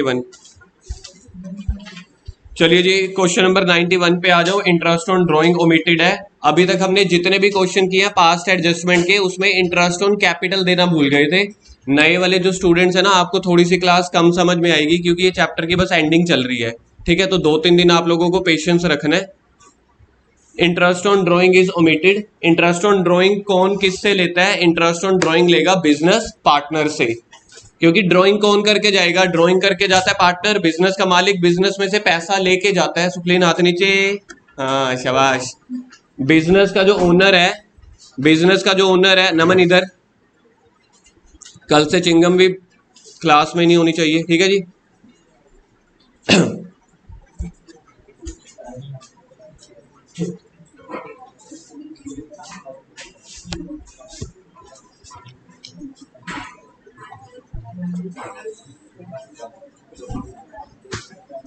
91। चलिए जी, question number 91 पे आ जाओ। इंटरेस्ट ऑन ड्राइंग ओमिटेड है। अभी तक हमने जितने भी क्वेश्चन किए हैं पास्ट एडजस्टमेंट के, उसमें इंटरेस्ट ऑन कैपिटल देना भूल गए थे। नए वाले जो स्टूडेंट्स हैं ना, आपको थोड़ी सी क्लास कम समझ में आएगी क्योंकि ये चैप्टर की बस एंडिंग चल रही है। ठीक है, तो 2-3 दिन आप लोगों को पेशेंस रखना है। Interest on drawing is omitted. Interest on drawing कौन किससे लेता है? इंटरेस्ट ऑन ड्राइंग लेगा बिजनेस पार्टनर से, क्योंकि ड्राइंग कौन करके जाएगा? ड्राइंग करके जाता है पार्टनर, बिजनेस का मालिक बिजनेस में से पैसा लेके जाता है। सुप्लीन हाथ नीचे। हाँ शाबाश। बिजनेस का जो ओनर है, बिजनेस का जो ओनर है, नमन इधर। कल से चिंगम भी क्लास में नहीं होनी चाहिए, ठीक है जी।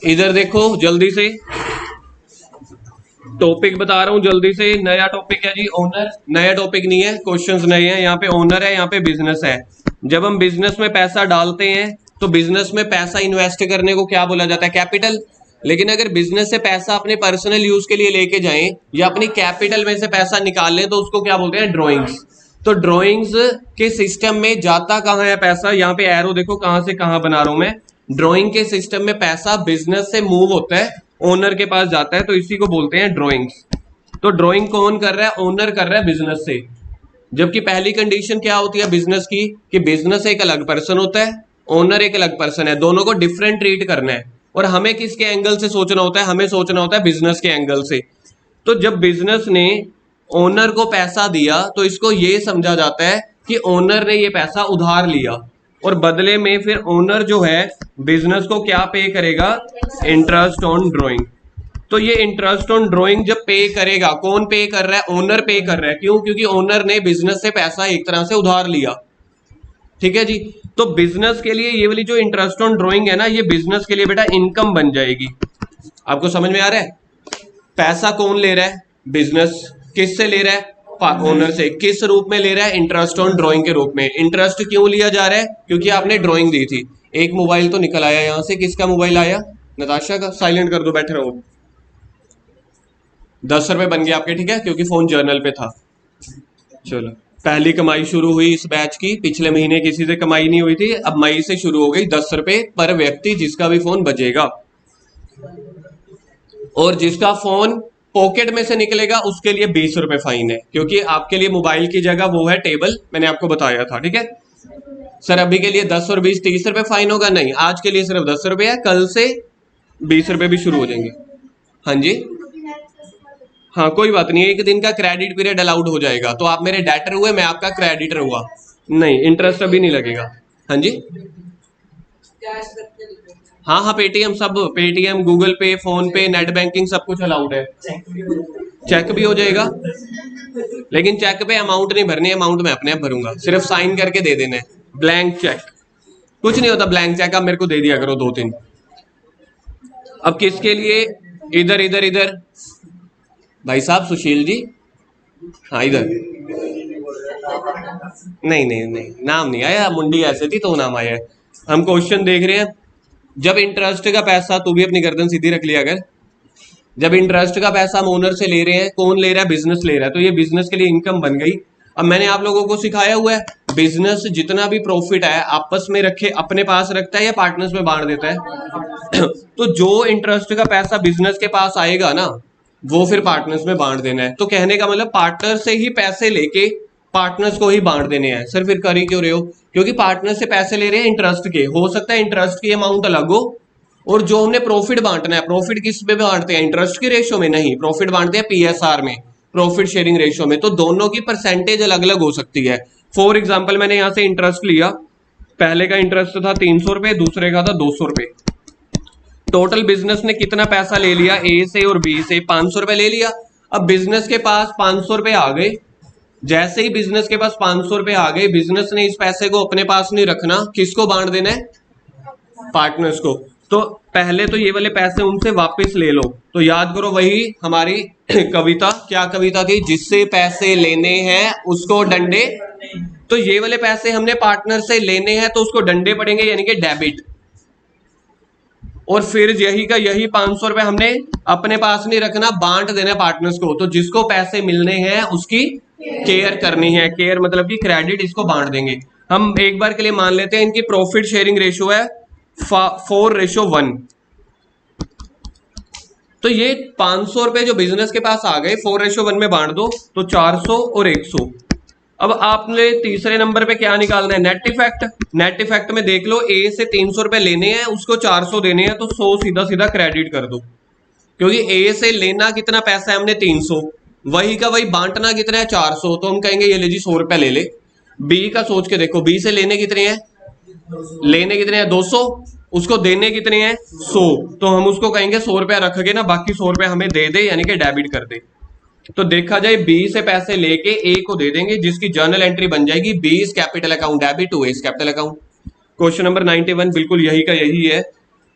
इधर देखो जल्दी से, टॉपिक बता रहा हूं जल्दी से। नया टॉपिक है जी ओनर। नया टॉपिक नहीं है, क्वेश्चंस नए हैं। यहाँ पे ओनर है, यहाँ पे बिजनेस है। जब हम बिजनेस में पैसा डालते हैं तो बिजनेस में पैसा इन्वेस्ट करने को क्या बोला जाता है? कैपिटल। लेकिन अगर बिजनेस से पैसा अपने पर्सनल यूज के लिए लेके जाएं या अपनी कैपिटल में से पैसा निकाल लें तो उसको क्या बोलते हैं? ड्रॉइंग्स। तो ड्रॉइंग्स के सिस्टम में जाता कहाँ है पैसा? यहाँ पे एरो देखो कहां से कहां बना रहा हूं मैं। ड्रॉइंग के सिस्टम में पैसा बिजनेस से मूव होता है, ओनर के पास जाता है, तो इसी को बोलते हैं ड्रॉइंग्स। तो ड्रॉइंग कौन कर रहा है? ओनर कर रहा है बिजनेस से। जबकि पहली कंडीशन क्या होती है बिजनेस की? कि बिजनेस एक अलग पर्सन होता है, ओनर एक अलग पर्सन है, दोनों को डिफरेंट ट्रीट करना है। और हमें किसके एंगल से सोचना होता है? हमें सोचना होता है बिजनेस के एंगल से। तो जब बिजनेस ने ओनर को पैसा दिया तो इसको ये समझा जाता है कि ओनर ने ये पैसा उधार लिया और बदले में फिर ओनर जो है बिजनेस को क्या पे करेगा? Interest on drawing. तो ये इंटरेस्ट ऑन ड्राइंग जब पे करेगा, कौन पे कर रहा है? ओनर पे कर रहा है। क्यों? क्योंकि ओनर ने बिजनेस से पैसा एक तरह से उधार लिया। ठीक है जी। तो बिजनेस के लिए ये वाली जो इंटरेस्ट ऑन ड्राइंग है ना, ये बिजनेस के लिए बेटा इनकम बन जाएगी। आपको समझ में आ रहा है? पैसा कौन ले रहा है? बिजनेस। किससे ले रहा है? ओनर से। किस रूप में ले रहा है? इंटरेस्ट ऑन ड्राइंग के रूप में। इंटरेस्ट क्यों लिया जा रहा है? क्योंकि आपने ड्राइंग दी थी। एक मोबाइल तो निकल आया यहां से। किसका मोबाइल आया? नताशा का। साइलेंट कर दो, बैठे रहो। 10 रुपए बन गए आपके, ठीक है, क्योंकि फोन जर्नल पे था। चलो, पहली कमाई शुरू हुई इस बैच की। पिछले महीने किसी से कमाई नहीं हुई थी, अब मई से शुरू हो गई। 10 रुपए पर व्यक्ति जिसका भी फोन बजेगा, और जिसका फोन पॉकेट में से निकलेगा उसके लिए 20 रुपए फाइन है, क्योंकि आपके लिए मोबाइल की जगह वो है टेबल। मैंने आपको बताया था, ठीक है सर। अभी के लिए 10 और 20 30 रुपए फाइन होगा? नहीं, आज के लिए सिर्फ 10 रुपए है, कल से 20 रुपए भी शुरू हो जाएंगे। हाँ जी, हाँ कोई बात नहीं, एक दिन का क्रेडिट पीरियड अलाउड हो जाएगा। तो आप मेरे डेटर हुए, मैं आपका क्रेडिटर हुआ। नहीं, इंटरेस्ट अभी नहीं लगेगा। हाँ जी, हाँ हाँ, पेटीएम सब, पेटीएम, गूगल पे, फोन पे, नेट बैंकिंग सब कुछ अलाउड है। चेक भी हो जाएगा, लेकिन चेक पे अमाउंट नहीं भरनी है, अमाउंट मैं अपने आप भरूंगा, सिर्फ साइन करके दे देना है। ब्लैंक चेक कुछ नहीं होता, ब्लैंक चेक आप मेरे को दे दिया करो 2-3। अब किसके लिए? इधर इधर इधर भाई साहब, सुशील जी। हाँ इधर। नहीं नहीं नहीं, नाम नहीं आया, मुंडी ऐसे थी तो नाम आया है। हम क्वेश्चन देख रहे हैं। जब इंटरेस्ट का पैसा, तू भी अपनी गर्दन सीधी रख लिया अगर। जब इंटरेस्ट का पैसा हम ओनर से ले रहे हैं, कौन ले रहा है? बिजनेस ले रहा है। तो ये बिजनेस के लिए इनकम बन गई। अब मैंने आप लोगों को सिखाया हुआ है, बिजनेस जितना भी प्रॉफिट है आपस में रखे, अपने पास रखता है या पार्टनर्स में बांट देता है? तो जो इंटरेस्ट का पैसा बिजनेस के पास आएगा ना, वो फिर पार्टनर्स में बांट देना है। तो कहने का मतलब पार्टनर से ही पैसे लेके पार्टनर्स को ही बांट देने हैं। सर फिर कर ही क्यों रहे हो? क्योंकि पार्टनर से पैसे ले रहे हैं इंटरेस्ट के। हो सकता है इंटरेस्ट की अमाउंट अलग हो, और जो हमने प्रॉफिट बांटना है, प्रॉफिट किस पे बांटते हैं? इंटरेस्ट की रेशियो में नहीं, प्रॉफिट बांटते हैं पीएसआर में, प्रॉफिट शेयरिंग रेशियो में। तो दोनों की परसेंटेज अलग अलग हो सकती है। फॉर एग्जाम्पल, मैंने यहां से इंटरेस्ट लिया, पहले का इंटरेस्ट था 300 रुपए, दूसरे का था 200 रुपए। टोटल बिजनेस ने कितना पैसा ले लिया? ए से और बी से 500 रुपए ले लिया। अब बिजनेस के पास 500 रुपए आ गए। जैसे ही बिजनेस के पास 500 रुपए आ गए, बिजनेस ने इस पैसे को अपने पास नहीं रखना, किसको बांट देना है? पार्टनर्स को। तो पहले तो ये वाले पैसे उनसे वापस ले लो। तो याद करो वही हमारी कविता, क्या कविता थी? जिससे पैसे लेने हैं उसको डंडे। तो ये वाले पैसे हमने पार्टनर से लेने हैं तो उसको डंडे पड़ेंगे, यानी कि डेबिट। और फिर यही का यही 500 रुपए हमने अपने पास नहीं रखना, बांट देना पार्टनर्स को। तो जिसको पैसे मिलने हैं उसकी केयर करनी है, केयर मतलब कि क्रेडिट इसको बांट देंगे। हम एक बार के लिए मान लेते हैं इनकी प्रॉफिट शेयरिंग रेशियो है 4:1। तो ये 500 रुपए जो बिजनेस के पास आ गए 4:1 में बांट दो तो 400 और 100। अब आपने तीसरे नंबर पे क्या निकालना है, नेट इफेक्ट। नेट इफेक्ट में देख लो, ए से 300 रुपए लेने हैं, उसको 400 देने हैं, तो 100 सीधा सीधा क्रेडिट कर दो, क्योंकि ए से लेना कितना पैसा है हमने 300, वही का वही बांटना कितना है 400, तो हम कहेंगे ये ले जी 100 रुपए ले ले। बी का सोच के देखो, बी से लेने कितने हैं, लेने कितने हैं 200, उसको देने कितने हैं 100, तो हम उसको कहेंगे 100 रुपया रख के ना बाकी 100 रुपया हमें दे दे, यानी कि डेबिट कर दे। तो देखा जाए बी से पैसे लेके ए को दे देंगे, जिसकी जर्नल एंट्री बन जाएगी B is capital account debit to A is capital account. Question number 91 बिल्कुल यही का यही है।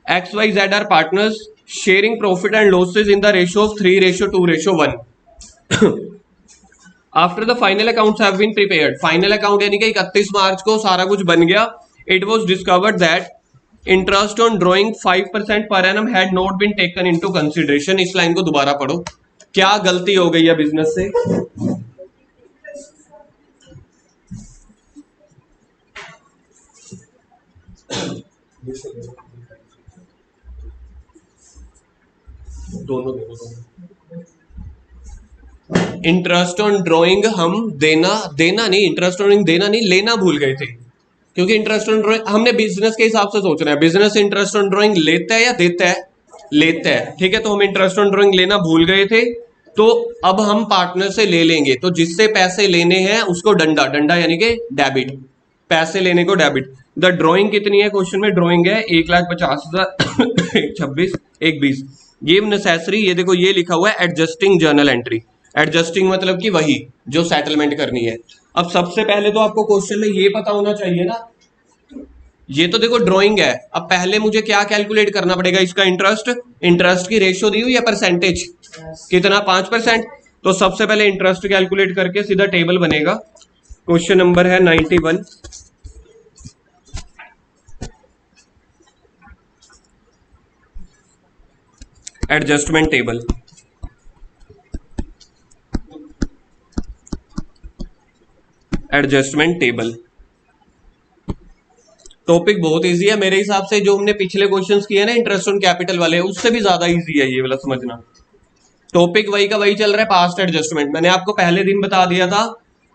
X Y Z are partners sharing profit and losses in the ratio of 3:2:1। After the final accounts have been prepared, final account यानी कि 31 March को सारा कुछ बन गया। It was discovered that interest on drawing 5% पर annum had not been taken into consideration. इस line को दोबारा पढ़ो, क्या गलती हो गई है बिजनेस से। दोनों इंटरेस्ट ऑन ड्रॉइंग हम देना नहीं, इंटरेस्ट ऑन देना नहीं, लेना भूल गए थे, क्योंकि इंटरेस्ट ऑन ड्रॉइंग हमने बिजनेस के हिसाब से सोचना है। बिजनेस इंटरेस्ट ऑन ड्रॉइंग लेता है या देता है, लेता है, ठीक है। तो हम इंटरेस्ट ऑन ड्रॉइंग लेना भूल गए थे, तो अब हम पार्टनर से ले लेंगे। तो जिससे पैसे लेने हैं उसको डंडा, डंडा यानी कि डेबिट, पैसे लेने को डेबिट। द ड्रॉइंग कितनी है, क्वेश्चन में ड्रॉइंग है 1,50,000 1,26 1,20। ये नेसेसरी, ये देखो ये लिखा हुआ है एडजस्टिंग जर्नल एंट्री। एडजस्टिंग मतलब कि वही जो सेटलमेंट करनी है। अब सबसे पहले तो आपको क्वेश्चन में ये पता होना चाहिए ना, ये तो देखो ड्राइंग है। अब पहले मुझे क्या कैलकुलेट करना पड़ेगा, इसका इंटरेस्ट, इंटरेस्ट की रेशियो दी हुई है परसेंटेज कितना 5%। तो सबसे पहले इंटरेस्ट कैलकुलेट करके सीधा टेबल बनेगा। क्वेश्चन नंबर है 91। Adjustment table, adjustment table topic बहुत इजी है मेरे हिसाब से। जो हमने पिछले क्वेश्चंस किए ना इंटरेस्ट ऑन कैपिटल वाले, उससे भी ज्यादा इजी है ये वाला समझना। टॉपिक वही का वही चल रहा है, पास्ट एडजस्टमेंट। मैंने आपको पहले दिन बता दिया था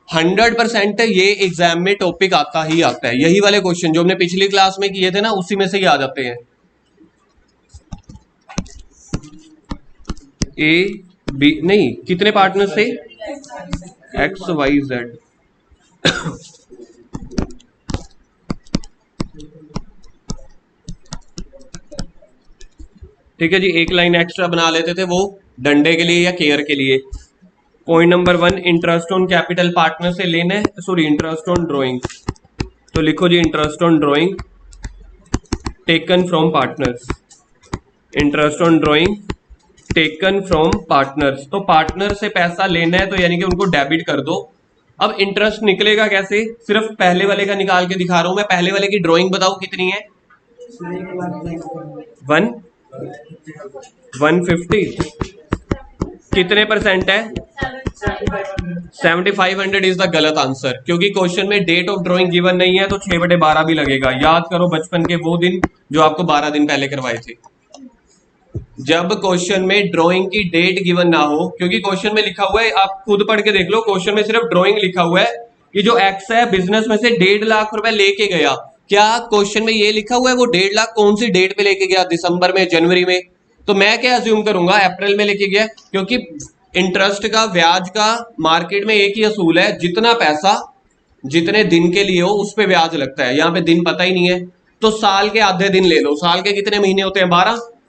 100% ये एग्जाम में टॉपिक आता ही आता है। यही वाले क्वेश्चन जो हमने पिछली क्लास में किए थे ना, उसी में से ही आ जाते हैं। ए बी नहीं, कितने पार्टनर थे, एक्स वाई जेड। ठीक है जी, एक लाइन एक्स्ट्रा बना लेते थे, वो डंडे के लिए या केयर के लिए। Point number 1, interest on capital partner से लेना है, सॉरी इंटरेस्ट ऑन ड्रॉइंग। तो लिखो जी interest on drawing taken from partners, interest on drawing taken from partners. तो पार्टनर से पैसा लेना है तो यानी कि उनको डेबिट कर दो। अब इंटरेस्ट निकलेगा कैसे, सिर्फ पहले वाले का निकाल के दिखा रहा हूं मैं। पहले वाले की ड्राइंग बताओ कितनी है, 150। कितने परसेंट है, 7500 इज द गलत आंसर, क्योंकि क्वेश्चन में डेट ऑफ ड्राइंग गिवन नहीं है, तो 6/12 भी लगेगा। याद करो बचपन के वो दिन जो आपको 12 दिन पहले करवाए थे। जब क्वेश्चन में ड्राइंग की डेट गिवन ना हो, क्योंकि क्वेश्चन में लिखा हुआ है, आप खुद पढ़ के देख लो, क्वेश्चन में सिर्फ ड्राइंग लिखा हुआ है कि जो एक्स है बिजनेस में से 1.5 लाख रुपए लेके गया। क्या क्वेश्चन में ये लिखा हुआ है वो 1.5 लाख कौन सी डेट पे लेके गया, दिसंबर में, जनवरी में? तो मैं क्या अज्यूम करूंगा, अप्रैल में लेके गया, क्योंकि इंटरेस्ट का, ब्याज का मार्केट में एक ही असूल है, जितना पैसा जितने दिन के लिए हो उस पे ब्याज लगता है। यहाँ पे दिन पता ही नहीं है, तो साल के आधे दिन ले लो। साल के कितने महीने होते हैं,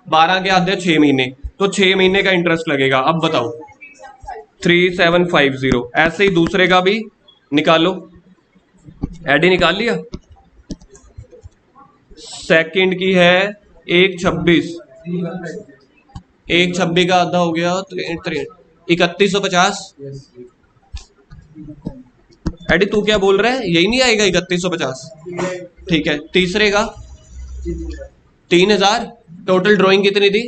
12 के आधे 6 महीने, तो 6 महीने का इंटरेस्ट लगेगा। अब बताओ 3750। ऐसे ही दूसरे का भी निकालो, एडी निकाल लिया। सेकंड की है 126, 126 का आधा हो गया 3150। एडी तू क्या बोल रहा है, यही नहीं आएगा 3150? ठीक है, तीसरे का 3000, टोटल ड्राइंग कितनी थी?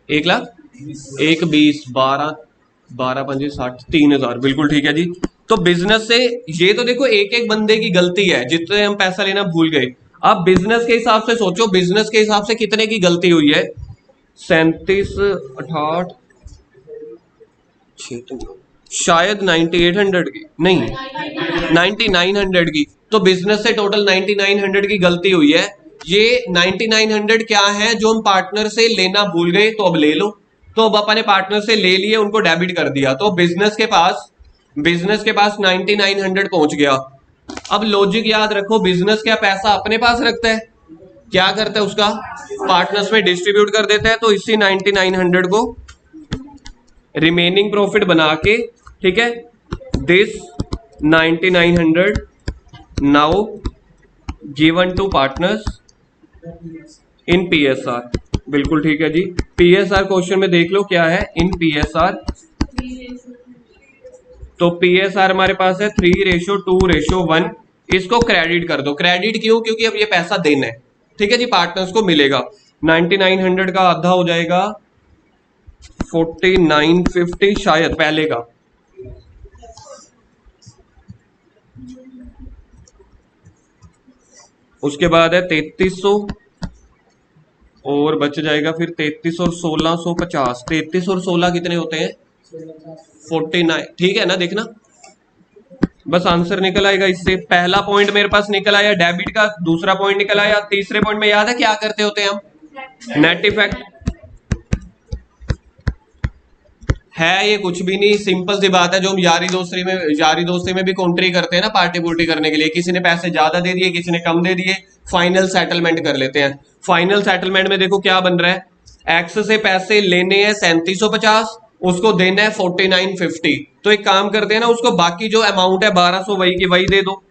1 लाख, 1 20 12 12 5 60 3,000, बिल्कुल ठीक है जी। तो बिजनेस से ये तो देखो एक एक बंदे की गलती है, जितने हम पैसा लेना भूल गए। अब बिजनेस के हिसाब से सोचो, बिजनेस के हिसाब से कितने की गलती हुई है? 37 68 शायद 9800 की, नहीं 9900 की। तो बिजनेस से टोटल 9900 की गलती हुई है। ये 9900 क्या है जो हम पार्टनर से लेना भूल गए, तो अब ले लो। तो अब अपने पार्टनर से ले लिए, उनको डेबिट कर दिया, तो बिजनेस के पास 9900 पहुंच गया। अब लॉजिक याद रखो, बिजनेस क्या पैसा अपने पास रखता है? क्या करता है, उसका पार्टनर्स में डिस्ट्रीब्यूट कर देता है। तो इसी 9900 को रिमेनिंग प्रॉफिट बना के, ठीक है, this 9900 now given to partners in PSR. बिल्कुल ठीक है जी। पीएसआर क्वेश्चन में देख लो क्या है इन पीएसआर। तो पीएसआर हमारे पास है 3:2:1। इसको क्रेडिट कर दो। क्रेडिट क्यों? क्योंकि अब ये पैसा देना है, ठीक है जी, पार्टनर्स को मिलेगा। 9900 का आधा हो जाएगा 4950 शायद पहले का। उसके बाद है 3300 और बच जाएगा फिर 33 और 1650। 33 और 16 कितने होते हैं? 49, ठीक है ना, देखना बस आंसर निकल आएगा इससे। पहला पॉइंट मेरे पास निकल आया डेबिट का, दूसरा पॉइंट निकल आया। तीसरे पॉइंट में याद है क्या करते होते हैं हम? नेट इफेक्ट है ये कुछ भी नहीं, सिंपल सी बात है, जो हम यारी दोस्ती में भी कॉन्ट्री करते हैं ना, पार्टी पुर्टी करने के लिए। किसी ने पैसे ज्यादा दे दिए, किसी ने कम दे दिए, फाइनल सेटलमेंट कर लेते हैं। फाइनल सेटलमेंट में देखो क्या बन रहा है, एक्स से पैसे लेने हैं 3750, उसको देना है 4950। तो एक काम करते हैं ना, उसको बाकी जो अमाउंट है 1200 वही की वही दे दो।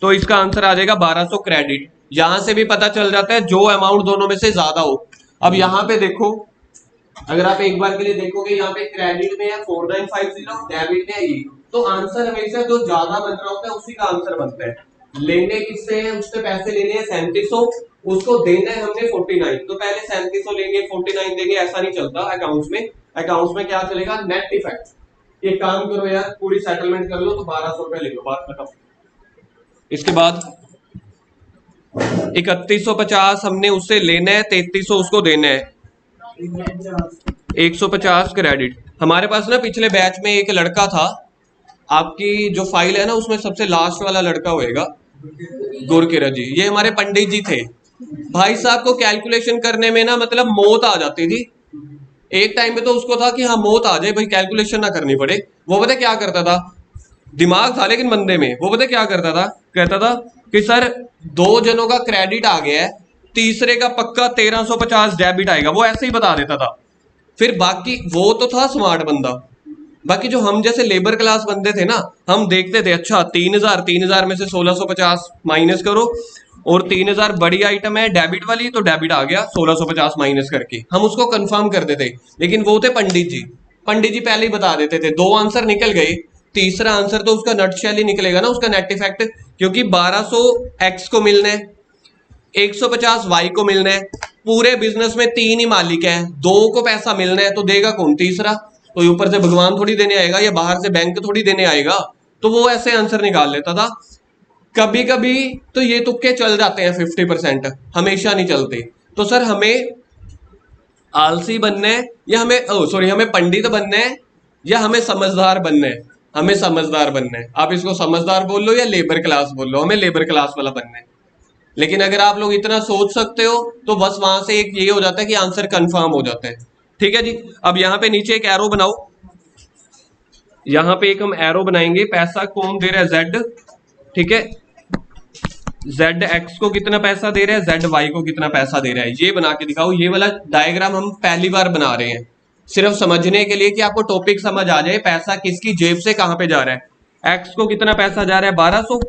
तो इसका आंसर आ जाएगा 1200 क्रेडिट। यहां से भी पता चल जाता है जो अमाउंट दोनों में से ज्यादा हो। अब यहां पे देखो, अगर आप एक बार के लिए देखोगे, यहाँ पे क्रेडिट में है 4950, डेबिट में है ये, तो आंसर हमेशा जो ज्यादा बन रहा होता है उसी का आंसर बनता है। लेने किससे है? उससे पैसे लेने हैं 3700, उसको देना है हमने 49। तो पहले 3700 लेंगे 49 देंगे, ऐसा नहीं चलता अकाउंट्स में। अकाउंट्स में क्या चलेगा? Net effect. ये काम करो यार, पूरी सेटलमेंट कर लो तो 1200 रुपए ले लो, बात खत्म। इसके बाद 3150 हमने उससे लेना है, 3300 उसको देना है, 150 क्रेडिट। हमारे पास ना पिछले बैच में एक लड़का था, आपकी जो फाइल है ना उसमें सबसे लास्ट वाला लड़का होएगा गुरकिरत जी, ये हमारे पंडित जी थे। भाई साहब को कैलकुलेशन करने में ना मतलब मौत आ जाती थी। एक टाइम पे तो उसको था कि हाँ मौत आ जाए भाई, कैलकुलेशन ना करनी पड़े। वो पता क्या करता था, दिमाग था लेकिन बंदे में, वो पता क्या करता था, कहता था कि सर 2 जनों का क्रेडिट आ गया है, तीसरे का पक्का 1350 डेबिट आएगा, वो ऐसे ही बता देता था। फिर बाकी वो तो था स्मार्ट बंदा, बाकी जो हम जैसे लेबर क्लास बंदे थे ना, हम देखते थे अच्छा 3000 में से 1650 माइनस करो, और 3000 बड़ी आइटम है डेबिट वाली, तो डेबिट आ गया 1650 माइनस करके, हम उसको कंफर्म करते थे। लेकिन वो थे पंडित जी, पंडित जी पहले ही बता देते थे। 2 आंसर निकल गए, तीसरा आंसर तो उसका नटशेल ही निकलेगा ना, उसका नेट इफेक्ट, क्योंकि 1200 एक्स को मिलना है, 150 वाई को मिलना है। पूरे बिजनेस में 3 ही मालिक हैं, 2 को पैसा मिलना है, तो देगा कौन? तीसरा। तो ऊपर से भगवान थोड़ी देने आएगा, या बाहर से बैंक थोड़ी देने आएगा। तो वो ऐसे आंसर निकाल लेता था। कभी कभी तो ये तुक्के चल जाते हैं 50%, हमेशा नहीं चलते। तो सर हमें आलसी बनना है या हमें पंडित बनना है या हमें समझदार बनना है? हमें समझदार बनना है। आप इसको समझदार बोल लो या लेबर क्लास बोल लो, हमें लेबर क्लास वाला बनना है। लेकिन अगर आप लोग इतना सोच सकते हो तो बस वहां से एक ये हो जाता है कि आंसर कंफर्म हो जाता है। ठीक है जी। अब यहाँ पे नीचे एक एरो बनाओ, यहाँ पे एक हम एरो बनाएंगे, पैसा कौन दे रहा है? जेड, ठीक है, जेड एक्स को कितना पैसा दे रहा है, जेड वाई को कितना पैसा दे रहा है, ये बना के दिखाओ। ये वाला डायग्राम हम पहली बार बना रहे हैं, सिर्फ समझने के लिए कि आपको टॉपिक समझ आ जाए, पैसा किसकी जेब से कहां पे जा रहा है। एक्स को कितना पैसा जा रहा है? 1200।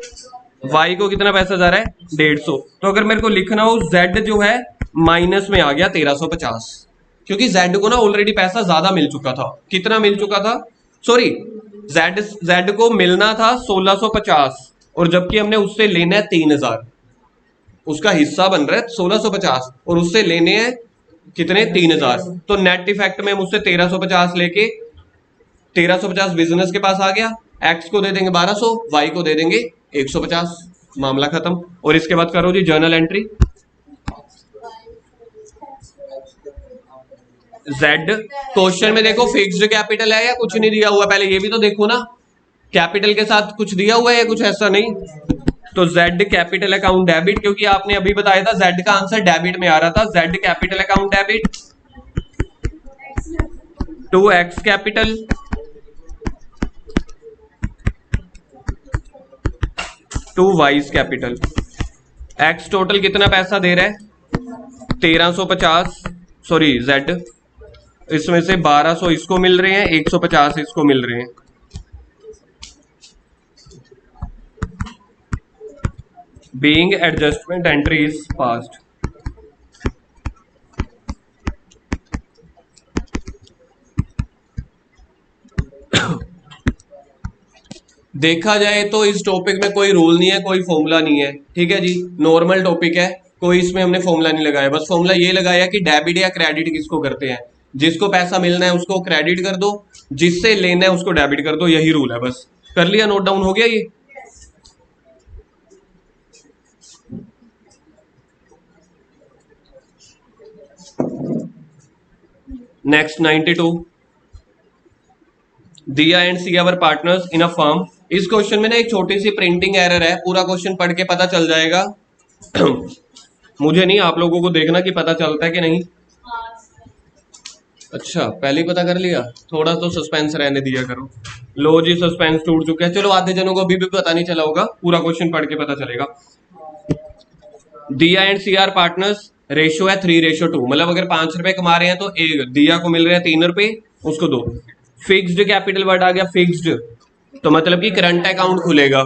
वाई को कितना पैसा जा रहा है? 150। तो अगर मेरे को लिखना हो, जेड जो है माइनस में आ गया 1350, क्योंकि जेड को ना ऑलरेडी पैसा ज्यादा मिल चुका था। कितना मिल चुका था? सॉरी, जेड को मिलना था 1650, और जबकि हमने उससे लेना है 3000। उसका हिस्सा बन रहा है 1650 और उससे लेने हैं कितने 3000, तो नेट इफेक्ट में मुझसे 1350 लेके 1350 बिजनेस के पास आ गया, एक्स को दे देंगे 1200, वाई को दे देंगे 150, मामला खत्म। और इसके बाद करो जी जर्नल एंट्री। जेड क्वेश्चन में देखो फिक्स्ड कैपिटल है या कुछ नहीं दिया हुआ, पहले ये भी तो देखो ना, कैपिटल के साथ कुछ दिया हुआ है या कुछ ऐसा नहीं। तो जेड कैपिटल अकाउंट डेबिट, क्योंकि आपने अभी बताया था जेड का आंसर डेबिट में आ रहा था, Z capital account debit to X capital to Y's capital. X total कितना पैसा दे रहा है 1350, सॉरी जेड, इसमें से 1200 इसको मिल रहे हैं, 150 इसको मिल रहे हैं। Being adjustment entry is passed. देखा जाए तो इस टॉपिक में कोई रूल नहीं है, कोई फॉर्मूला नहीं है, ठीक है जी, नॉर्मल टॉपिक है, कोई इसमें हमने फॉर्मूला नहीं लगाया, बस फॉर्मूला ये लगाया कि डेबिट या क्रेडिट किसको करते हैं, जिसको पैसा मिलना है उसको क्रेडिट कर दो, जिससे लेना है उसको डेबिट कर दो, यही रूल है बस। कर लिया, नोट डाउन हो गया ये। Next 92, Diya and C are partners in a firm. इस क्वेश्चन में ना एक छोटी सी प्रिंटिंग एरर है, पूरा क्वेश्चन पढ़ के पता चल जाएगा मुझे नहीं, आप लोगों को देखना कि पता चलता है कि नहीं। अच्छा पहले ही पता कर लिया, थोड़ा तो सस्पेंस रहने दिया करो। लो जी सस्पेंस टूट चुका है, चलो आधे जनों को अभी भी पता नहीं चला होगा, पूरा क्वेश्चन पढ़ के पता चलेगा। Diya and C are partners, ratio है 3:2, मतलब अगर 5 रुपए कमा रहे हैं तो एक दिया को मिल रहे हैं 3 रुपए, उसको 2। फिक्स्ड कैपिटल वर्ड आ गया, फिक्स्ड तो मतलब कि करंट अकाउंट खुलेगा,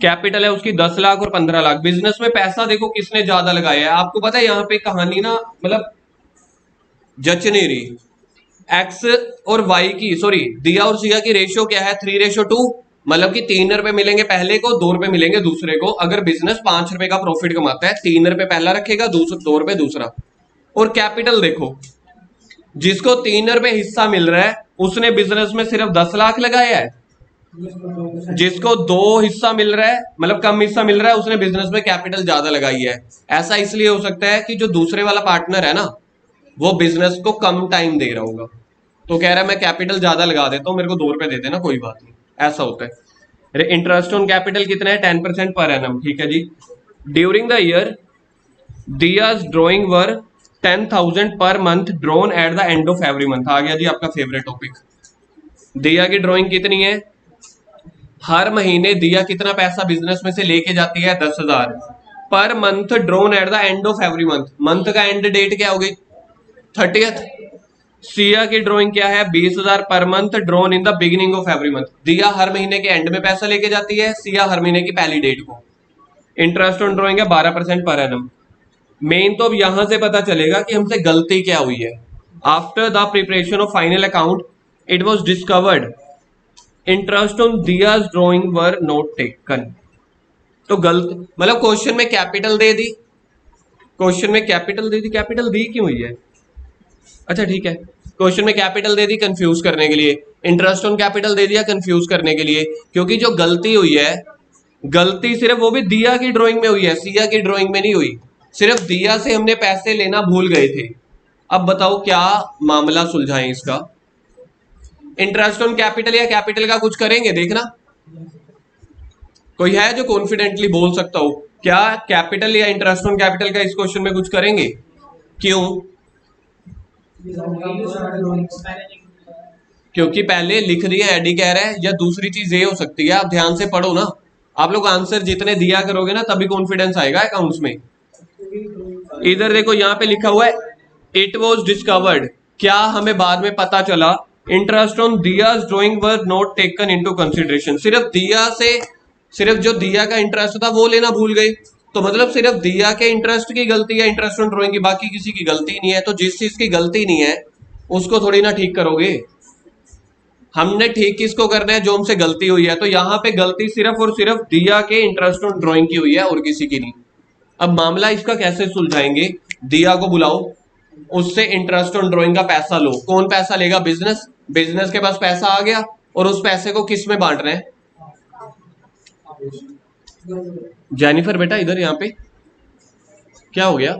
कैपिटल है उसकी 10 लाख और 15 लाख। बिजनेस में पैसा देखो किसने ज्यादा लगाया है, आपको पता है यहाँ पे कहानी ना मतलब जच नहीं रही। एक्स और वाई की, सॉरी दिया और सिया की रेशियो क्या है 3:2, मतलब कि 3 रुपए मिलेंगे पहले को, 2 रुपए मिलेंगे दूसरे को। अगर बिजनेस 5 रुपए का प्रॉफिट कमाता है, 3 रुपए पहला रखेगा, 2 रुपए दूसरा। और कैपिटल देखो, जिसको 3 रुपए हिस्सा मिल रहा है उसने बिजनेस में सिर्फ 10 लाख लगाया है, जिसको 2 हिस्सा मिल रहा है मतलब कम हिस्सा मिल रहा है उसने बिजनेस में कैपिटल ज्यादा लगाई है। ऐसा इसलिए हो सकता है कि जो दूसरे वाला पार्टनर है ना वो बिजनेस को कम टाइम दे रहा होगा, तो कह रहा है मैं कैपिटल ज्यादा लगा देता हूं, मेरे को 2 रुपए दे देना, कोई बात नहीं, ऐसा होता है। इंटरेस्ट ऑन कैपिटल कितना है 10% पर एनम, ठीक है जी। During the year Diya's drawing were 10,000 per month drawn at the end of every month. आ गया जी आपका फेवरेट टॉपिक, दिया की ड्रॉइंग कितनी है, हर महीने दिया कितना पैसा बिजनेस में से लेके जाती है 10,000 per month drawn at the end of every month. Month का एंड डेट क्या होगी 30th। सिया की ड्रॉइंग क्या है 20,000 पर month drawn in the beginning of every month. दिया हर महीने के एंड में पैसा लेके जाती है, सिया हर महीने की पहली डेट को। इंटरेस्ट ऑन ड्रॉइंग है 12% पर एनम। मेन तो अब यहां से पता चलेगा कि हमसे गलती क्या हुई है। After the preparation of final account it was discovered interest on Diya's drawing were not taken. तो गलत मतलब क्वेश्चन में कैपिटल दे दी, क्वेश्चन में कैपिटल दे दी, कैपिटल दी क्यों हुई है, अच्छा ठीक है, क्वेश्चन में कैपिटल दे दी कंफ्यूज करने के लिए, इंटरेस्ट ऑन कैपिटल दे दिया कंफ्यूज करने के लिए, क्योंकि जो गलती हुई है, गलती सिर्फ वो भी दिया की ड्राइंग में हुई है, सिया की ड्राइंग में नहीं हुई। सिर्फ दिया से हमने पैसे लेना भूल गए थे। अब बताओ क्या मामला सुलझाएं इसका। इंटरेस्ट ऑन कैपिटल या कैपिटल का कुछ करेंगे, देखना कोई है जो कॉन्फिडेंटली बोल सकता हो क्या कैपिटल या इंटरेस्ट ऑन कैपिटल का इस क्वेश्चन में कुछ करेंगे, क्यों? क्योंकि पहले लिख दिया एडी कह रहा है, या दूसरी चीज ये हो सकती है, आप ध्यान से पढ़ो ना, आप लोग आंसर जितने दिया करोगे ना तभी कॉन्फिडेंस आएगा अकाउंट्स में। इधर देखो यहाँ पे लिखा हुआ है इट वॉज डिस्कवर्ड, क्या हमें बाद में पता चला interest on Diya's drawing were not taken into consideration. सिर्फ दिया से, सिर्फ जो दिया का इंटरेस्ट था वो लेना भूल गए, तो मतलब सिर्फ दिया के इंटरेस्ट की गलती है इंटरेस्ट ऑन ड्रॉइंग की, बाकी किसी की गलती नहीं है। तो जिस चीज की गलती नहीं है उसको थोड़ी ना ठीक करोगे, हमने ठीक किसको करना है जो हमसे गलती हुई है। तो यहाँ पे गलती सिर्फ और सिर्फ दिया के इंटरेस्ट ऑन ड्रॉइंग की हुई है और किसी की नहीं। अब मामला इसका कैसे सुलझाएंगे? दिया को बुलाओ, उससे इंटरेस्ट ऑन ड्राइंग का पैसा लो। कौन पैसा लेगा? बिजनेस। बिजनेस के पास पैसा आ गया और उस पैसे को किस में बांट रहे हैं? जेनिफर बेटा इधर, यहाँ पे क्या हो गया?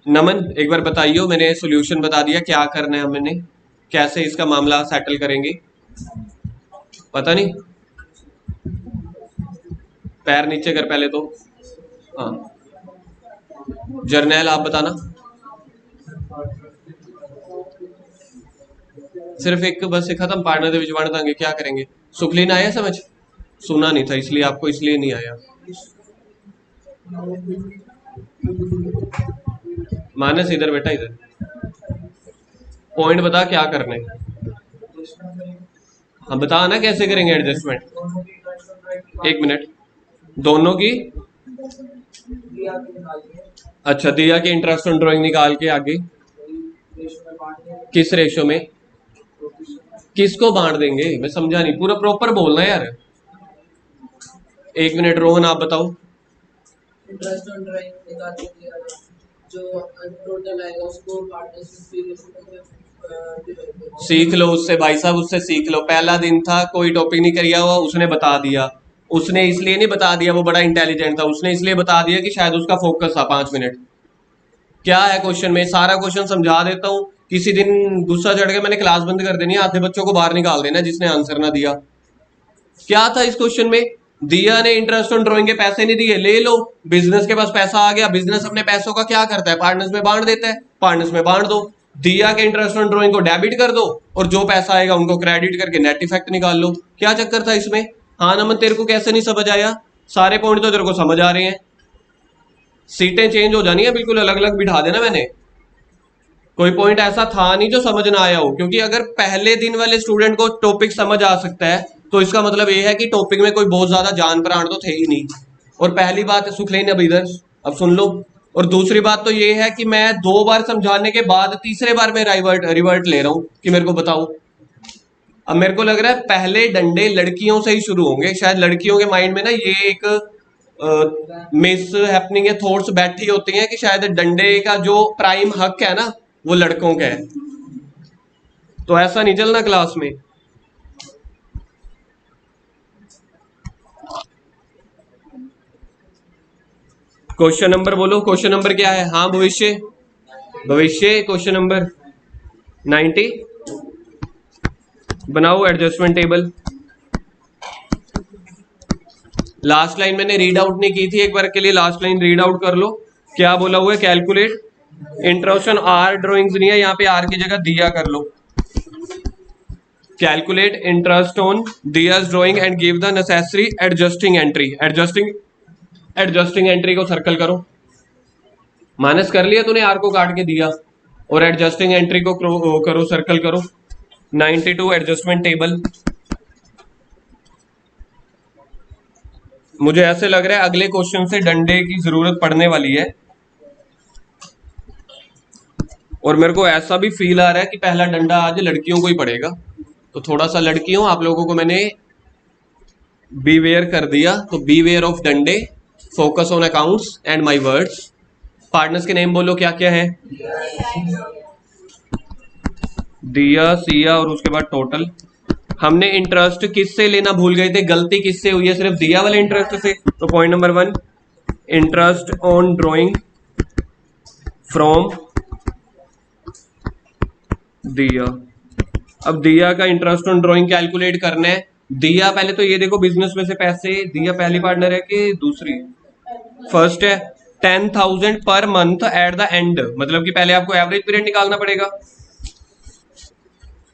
नमन एक बार बताइए, मैंने सॉल्यूशन बता दिया, क्या करना है हमने, कैसे इसका मामला सेटल करेंगे? पता नहीं, पैर नीचे कर पहले तो। हाँ जर्नैल आप बताना। सिर्फ एक बस खत्म, पार्टनर दे विच वंड दांगे, क्या करेंगे? सुखलीन आया समझ? सुना नहीं था इसलिए आपको, इसलिए नहीं आया। मानस इधर बेटा, इधर पॉइंट बता क्या करना है। हाँ बता ना कैसे करेंगे एडजस्टमेंट। एक मिनट, दोनों की, अच्छा दिया के इंटरेस्ट ऑन ड्राइंग निकाल के आगे किस रेशो में, किसको बांट देंगे? मैं समझा नहीं, पूरा प्रॉपर बोलना है यार। एक मिनट रोहन आप बताओ। इंटरेस्ट ऑन ड्राइंग निकाल के दिया जो टोटल आएगा उसको सीख लो उससे भाई साहब, उससे सीख लो। पहला दिन था, कोई टॉपिक नहीं किया हुआ, उसने बता दिया। उसने इसलिए नहीं बता दिया, वो बड़ा इंटेलिजेंट था, उसने इसलिए बता दिया कि शायद उसका फोकस था 5 मिनट। क्या है क्वेश्चन में? सारा क्वेश्चन समझा देता हूँ। किसी दिन गुस्सा चढ़ के मैंने क्लास बंद कर देनी है, आधे बच्चों को बाहर निकाल देना जिसने आंसर ना दिया। क्या था इस क्वेश्चन में? दिया ने इंटरेस्ट ऑन ड्राइंग के पैसे नहीं दिए, ले लो। बिजनेस के पास पैसा आ गया, बिजनेस अपने पैसों का क्या करता है? पार्टनर्स में बांट देता है, पार्टनर्स में बांट दो। दिया के इंटरेस्ट ऑन ड्राइंग को डेबिट कर दो और जो पैसा आएगा उनको क्रेडिट करके नेट इफेक्ट निकाल लो। क्या चक्कर था इसमें? हाँ नमन तेरे को कैसे नहीं समझ आया? सारे पॉइंट तो तेरे को समझ आ रहे हैं। सीटें चेंज हो जानी है, बिल्कुल अलग अलग बिठा देना मैंने। कोई पॉइंट ऐसा था नहीं जो समझ ना आया हो, क्योंकि अगर पहले दिन वाले स्टूडेंट को टॉपिक समझ आ सकता है तो इसका मतलब ये है कि टॉपिक में कोई बहुत ज्यादा जान प्राण तो थे ही नहीं। और पहली बात सुखलेन अब इधर, अब सुन लो। और दूसरी बात तो ये है कि मैं 2 बार समझाने के बाद तीसरे बार में रिवर्ट ले रहा हूं कि मेरे को बताओ। अब मेरे को लग रहा है पहले डंडे लड़कियों से ही शुरू होंगे। शायद लड़कियों के माइंड में ना ये एक मिस हैपनिंग या थॉट्स बैठी होती हैं कि शायद डंडे का जो प्राइम हक है ना वो लड़कों का है। तो ऐसा नहीं चलना क्लास में। क्वेश्चन नंबर बोलो, क्वेश्चन नंबर क्या है? हाँ भविष्य, भविष्य क्वेश्चन नंबर 90 बनाओ एडजस्टमेंट टेबल। लास्ट लाइन मैंने रीड आउट नहीं की थी, एक बार के लिए लास्ट लाइन रीड आउट कर लो। क्या बोला हुआ है? Calculate interest on our drawings नहीं है, यहाँ पे आर की जगह दिया कर लो। Calculate interest on Diya's drawing and give the necessary adjusting entry. Adjusting entry को सर्कल करो। माइनस कर लिया तूने, आर को काट के दिया, और एडजस्टिंग एंट्री को करो, सर्कल करो। 92 एडजस्टमेंट टेबल। मुझे ऐसे लग रहा है अगले क्वेश्चन से डंडे की जरूरत पड़ने वाली है, और मेरे को ऐसा भी फील आ रहा है कि पहला डंडा आज लड़कियों को ही पड़ेगा। तो थोड़ा सा लड़कियों, आप लोगों को मैंने बी वेयर कर दिया, तो बी वेयर ऑफ डंडे, focus on accounts and my words. Partners के नेम बोलो, क्या क्या है? दिया, सिया और उसके बाद टोटल। हमने इंटरेस्ट किससे लेना भूल गए थे? गलती किससे हुई है? सिर्फ दिया वाले इंटरेस्ट से। तो point number 1, interest on drawing from दिया। अब दिया का इंटरेस्ट ऑन ड्राइंग कैलकुलेट करना है। दिया पहले तो ये देखो, बिजनेस में से पैसे, दिया पहली पार्टनर है कि दूसरी? फर्स्ट है। 10,000 per month eight the and, मतलब कि पहले आपको एवरेज पीरियड निकालना पड़ेगा।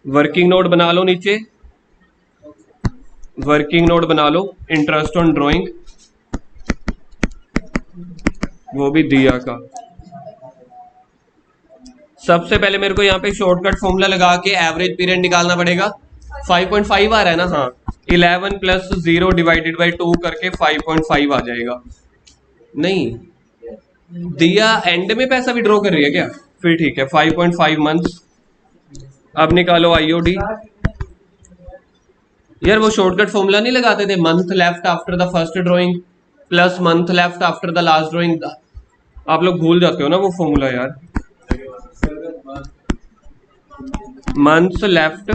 वर्किंग नोट बना लो नीचे, वर्किंग नोट बना लो। इंटरेस्ट ऑन ड्राइंग, वो भी दिया का। सबसे पहले मेरे को यहाँ पे शॉर्टकट फॉर्मूला लगा के एवरेज पीरियड निकालना पड़ेगा। 5.5 आ रहा है ना? हाँ, 11 प्लस 0 डिवाइडेड बाई 2 करके 5.5 आ जाएगा। नहीं, दिया एंड में पैसा विड्रॉ कर रही है क्या? फिर ठीक है, 5.5 मंथ्स। अब निकालो आईओडी। यार वो शॉर्टकट फॉर्मूला नहीं लगाते थे, month left after the first drawing plus month left after the last drawing. आप लोग भूल जाते हो ना वो फॉर्मूला यार। मंथ्स लेफ्ट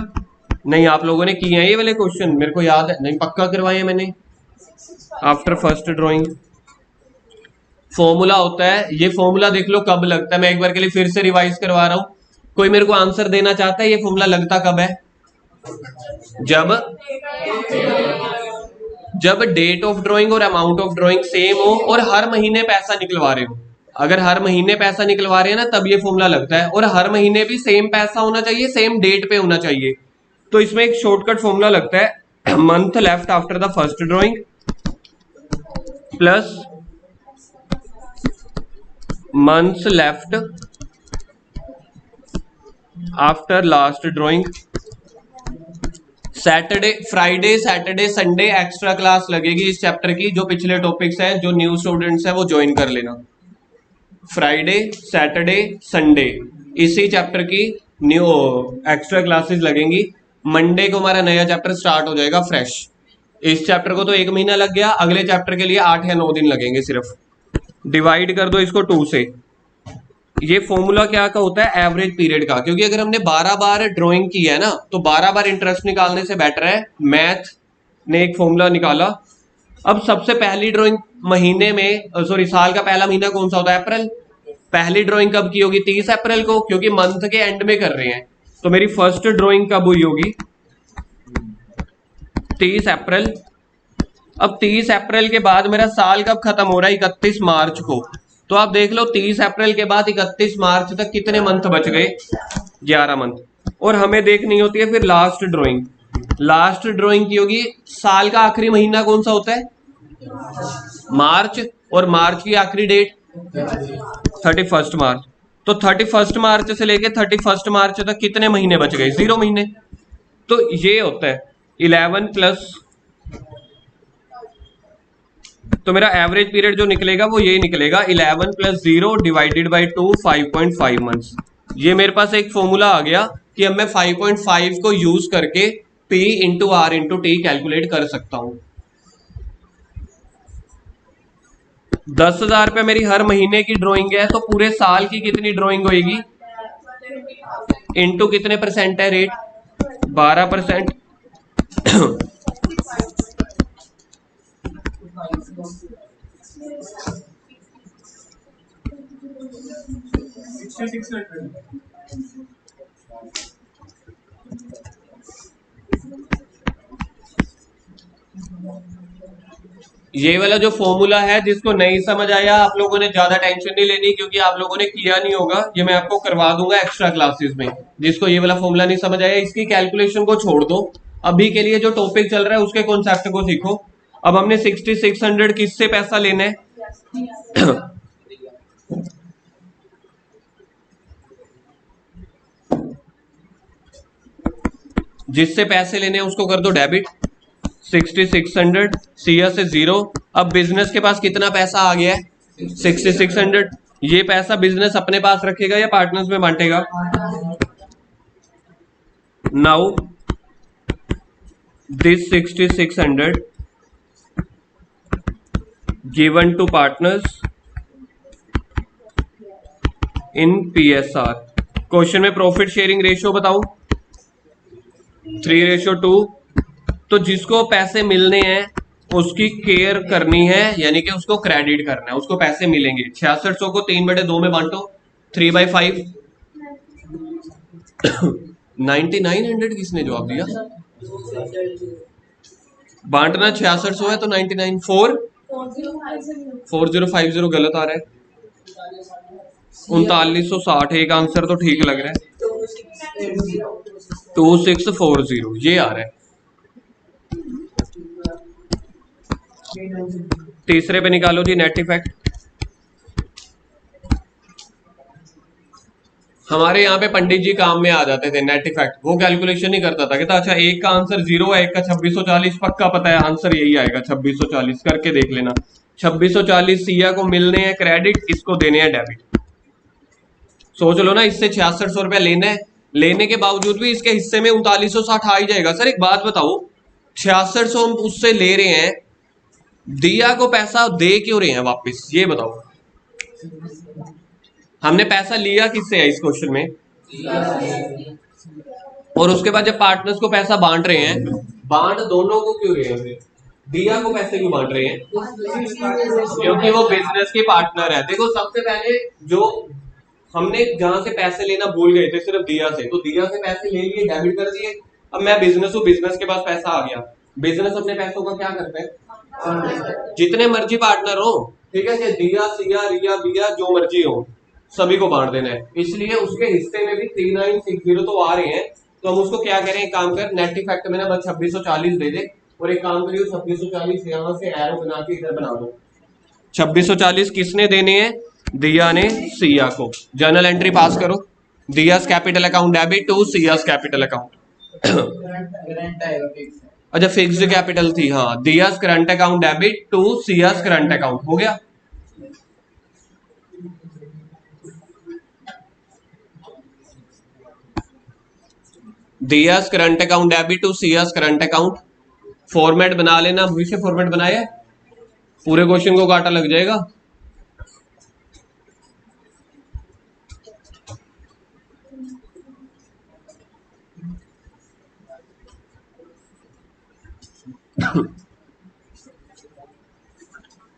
नहीं, आप लोगों ने किए हैं ये वाले क्वेश्चन, मेरे को याद है, नहीं पक्का करवाए हैं मैंने। आफ्टर फर्स्ट ड्राइंग फॉर्मूला होता है, ये फॉर्मूला देख लो कब लगता है, मैं एक बार के लिए फिर से रिवाइज करवा रहा हूं। कोई मेरे को आंसर देना चाहता है ये फॉर्मूला लगता कब है? जब जब डेट ऑफ ड्राइंग और अमाउंट ऑफ ड्राइंग सेम हो और हर महीने पैसा निकलवा रहे हो। अगर हर महीने पैसा निकलवा रहे हैं ना तब ये फॉर्मूला लगता है, और हर महीने भी सेम पैसा होना चाहिए, सेम डेट पे होना चाहिए। तो इसमें एक शॉर्टकट फॉर्मूला लगता है, month left after the first drawing plus months left after last drawing. Saturday Friday Saturday Sunday extra class लगेगी इस चैप्टर की, जो पिछले टॉपिक्स हैं, जो न्यू स्टूडेंट्स हैं वो ज्वाइन कर लेना। फ्राइडे सैटरडे संडे इसी चैप्टर की न्यू एक्स्ट्रा क्लासेस लगेंगी। मंडे को हमारा नया चैप्टर स्टार्ट हो जाएगा फ्रेश। इस चैप्टर को तो 1 महीना लग गया, अगले चैप्टर के लिए 8 या 9 दिन लगेंगे सिर्फ। डिवाइड कर दो इसको 2 से। ये फॉर्मूला क्या का होता है? एवरेज पीरियड का, क्योंकि अगर हमने 12 बार ड्राइंग की है ना तो 12 बार इंटरेस्ट निकालने से बेटर है मैथ ने एक फॉर्मूला निकाला। अब सबसे पहली ड्राइंग महीने में, सॉरी साल का पहला महीना कौन सा होता है? अप्रैल। पहली ड्राइंग कब की होगी? 30 अप्रैल को, क्योंकि मंथ के एंड में कर रहे हैं। तो मेरी फर्स्ट ड्राइंग कब हुई होगी? 30 अप्रैल। अब 30 अप्रैल के बाद मेरा साल कब खत्म हो रहा है? 31 मार्च को। तो आप देख लो 30 अप्रैल के बाद 31 मार्च तक कितने मंथ बच गए? 11 मंथ। और हमें देखनी होती है फिर लास्ट ड्राइंग। लास्ट ड्राइंग की होगी, साल का आखिरी महीना कौन सा होता है? मार्च। और मार्च की आखिरी डेट 31 मार्च। तो 31 मार्च से लेके 31 मार्च तक कितने महीने बच गए? 0 महीने। तो ये होता है 11 प्लस, तो मेरा एवरेज पीरियड जो निकलेगा वो ये निकलेगा 11 प्लस 0 डिवाइडेड बाई 2 5.5 मंथ्स। ये मेरे पास एक फॉर्मूला आ गया कि अब मैं 5.5 को यूज करके P into R into T calculate कर सकता हूं। 10,000 रुपये मेरी हर महीने की ड्राइंग है, तो पूरे साल की कितनी ड्राइंग होगी? इंटू कितने परसेंट है रेट? 12%। ये वाला जो फॉर्मूला है, जिसको नहीं समझ आया आप लोगों ने ज्यादा टेंशन नहीं लेनी, क्योंकि आप लोगों ने किया नहीं होगा। ये मैं आपको करवा दूंगा एक्स्ट्रा क्लासेस में। जिसको ये वाला फॉर्मूला नहीं समझ आया, इसकी कैलकुलेशन को छोड़ दो, अभी के लिए जो टॉपिक चल रहा है उसके कॉन्सेप्ट को सीखो। अब हमने 6600 किससे पैसा लेना है? जिससे पैसे लेने हैं उसको कर दो डेबिट। 6600 सीएस से 0। अब बिजनेस के पास कितना पैसा आ गया है? 6600। ये पैसा बिजनेस अपने पास रखेगा या पार्टनर्स में बांटेगा? Now this 6600 given to partners in PSR. Question में प्रॉफिट शेयरिंग रेशियो बताओ, 3:2। तो जिसको पैसे मिलने हैं उसकी केयर करनी है, यानी कि उसको क्रेडिट करना है, उसको पैसे मिलेंगे। 6600 को 3/2 में बांटो, 3/5। 9900 किसने जवाब दिया? बांटना 6600 है तो 99 4050 गलत आ रहा है। 3960 एक आंसर तो ठीक लग रहा है। 2640 ये आ रहा है। तीसरे पे निकालो जी नेट इफेक्ट। हमारे यहाँ पे पंडित जी काम में आ जाते थे, नेट इफेक्ट वो कैलकुलेशन नहीं करता था, कहता अच्छा एक का आंसर 0 है, एक का 2640, पक्का पता है आंसर यही आएगा 2640, करके देख लेना। 2640 सिया को मिलने हैं क्रेडिट, इसको देने हैं डेबिट। सोच लो ना, इससे 6600 रुपया लेना है, लेने के बावजूद भी इसके हिस्से में 3960 आ ही जाएगा। सर एक बात बताओ, 6600 हम उससे ले रहे हैं, दिया को पैसा दे क्यों रहे हैं वापस, ये बताओ। हमने पैसा लिया किससे है इस क्वेश्चन में, और उसके बाद जब पार्टनर्स को पैसा बांट रहे हैं, बांट दोनों को क्यों रहे हैं फिर, दिया को पैसे क्यों बांट रहे हैं, क्योंकि वो बिजनेस के पार्टनर है। देखो सबसे पहले जो हमने जहां से पैसे लेना भूल गए थे सिर्फ दिया से, तो दिया से पैसे ले लिए, डेबिट कर दिए। अब मैं बिजनेस हूँ, बिजनेस के पास पैसा आ गया, बिजनेस अपने पैसों का क्या करता है, जितने मर्जी पार्टनर हो, ठीक है, कि दिया सिया रिया बिया जो मर्जी हो, सभी को बांट देना है। इसलिए उसके हिस्से में भी 3960 तो आ रहे हैं, तो हम उसको क्या करें, एक काम कर, नेट इफेक्ट में ना बस 2640 दे दे, और एक काम करियो 2640 यहाँ से एरो बना के इधर बना दो। 2640 किसने देने हैं, दिया ने सिया को। जर्नल एंट्री पास करो, Diya's capital account debit to Siya's capital account. अच्छा फिक्स्ड कैपिटल थी, हाँ, Diya's current account debit to Siya's current account, हो गया। Diya's current account debit to Siya's current account. Format बना लेना, भविष्य फॉर्मेट बनाया, पूरे क्वेश्चन को काटा लग जाएगा।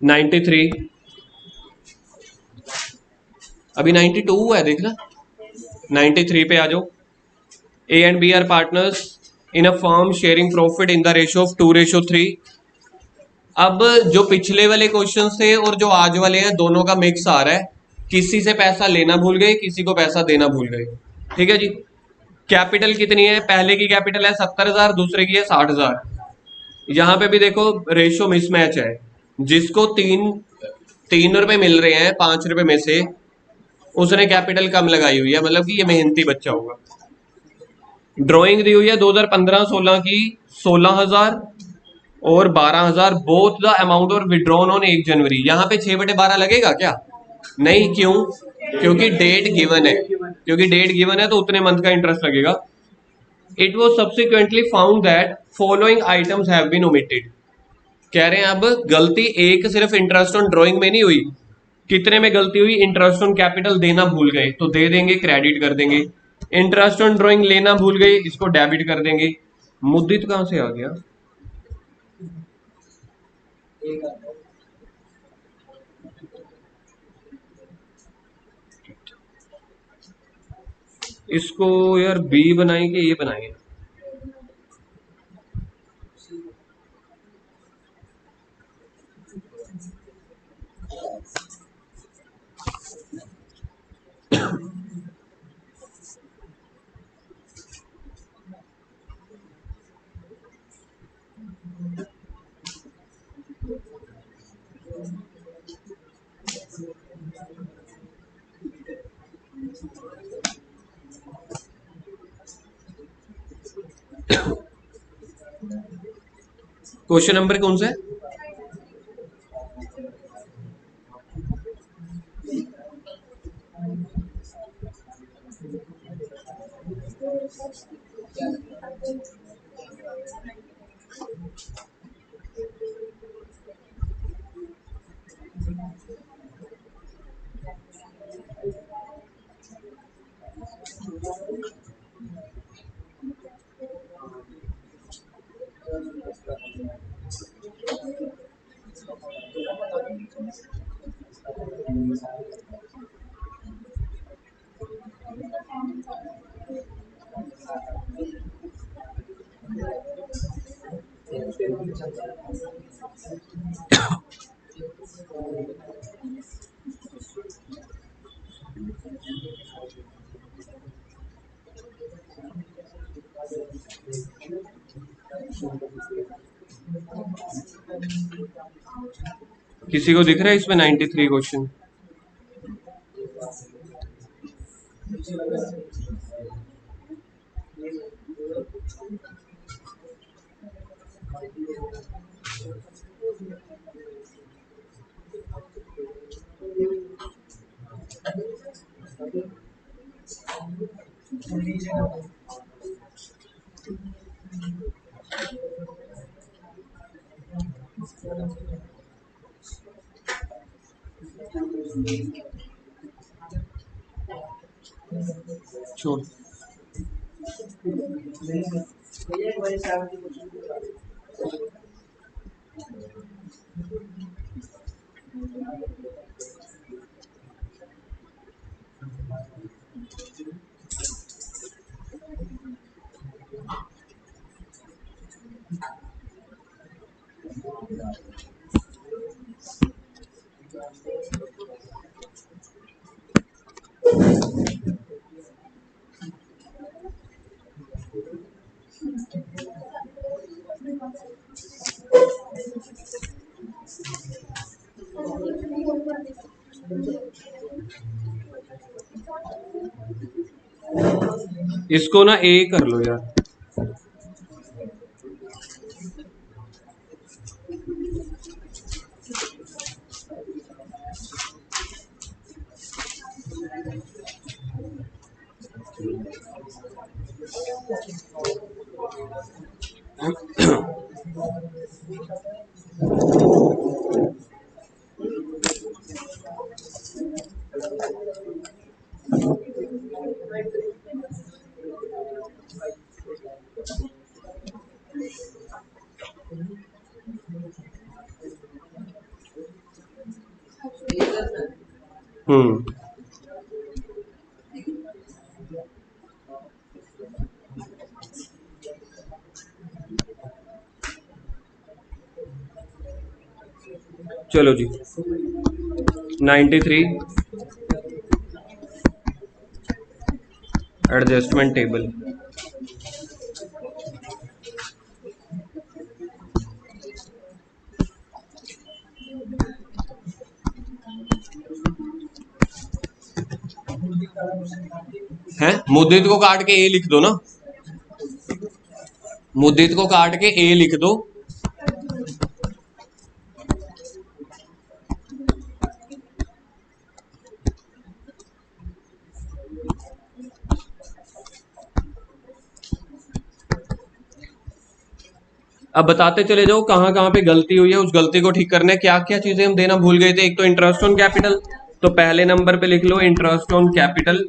नाइन्टी थ्री, अभी 92 है, देखना 93 पे आ जाओ। A and B are partners in a firm sharing profit in the ratio of 2:3। अब जो पिछले वाले क्वेश्चन थे और जो आज वाले हैं दोनों का मिक्स आ रहा है, किसी से पैसा लेना भूल गए, किसी को पैसा देना भूल गए, ठीक है जी। कैपिटल कितनी है, पहले की कैपिटल है 70,000, दूसरे की है 60,000। यहां पे भी देखो रेशियो मिसमैच है, जिसको 3 रुपए मिल रहे हैं 5 रुपए में से, उसने कैपिटल कम लगाई हुई है, मतलब कि ये मेहनती बच्चा होगा। ड्राइंग दी हुई है 2015-16 की 16,000 और 12,000, बोथ द अमाउंट और विड्रॉन ऑन 1 जनवरी। यहाँ पे 6/12 लगेगा क्या, नहीं, क्यों, क्योंकि डेट गिवन है, क्योंकि डेट गिवन है तो उतने मंथ का इंटरेस्ट लगेगा। It was subsequently found that following items have been omitted. कह रहे हैं अब गलती एक सिर्फ इंटरेस्ट ऑन ड्राइंग में नहीं हुई, कितने में गलती हुई, इंटरेस्ट ऑन कैपिटल देना भूल गए तो दे देंगे, क्रेडिट कर देंगे। इंटरेस्ट ऑन ड्राइंग लेना भूल गए, इसको डेबिट कर देंगे। मुद्दित कहां से आ गया, इसको यार बी बनाएंगे, ये बनाएंगे। क्वेश्चन नंबर कौन सा है, किसी को दिख रहा है इसमें 93 क्वेश्चन। छोड़। भैया एक बार 70 क्वेश्चन इसको ना ए कर लो यार। हम्म, चलो जी 93 एडजस्टमेंट टेबल। है मुद्दित को काट के ए लिख दो ना, मुद्दित को काट के ए लिख दो। अब बताते चले जाओ कहां कहां पे गलती हुई है, उस गलती को ठीक करने क्या क्या चीजें हम देना भूल गए थे। एक तो इंटरेस्ट ऑन कैपिटल, तो पहले नंबर पे लिख लो इंटरेस्ट ऑन कैपिटल।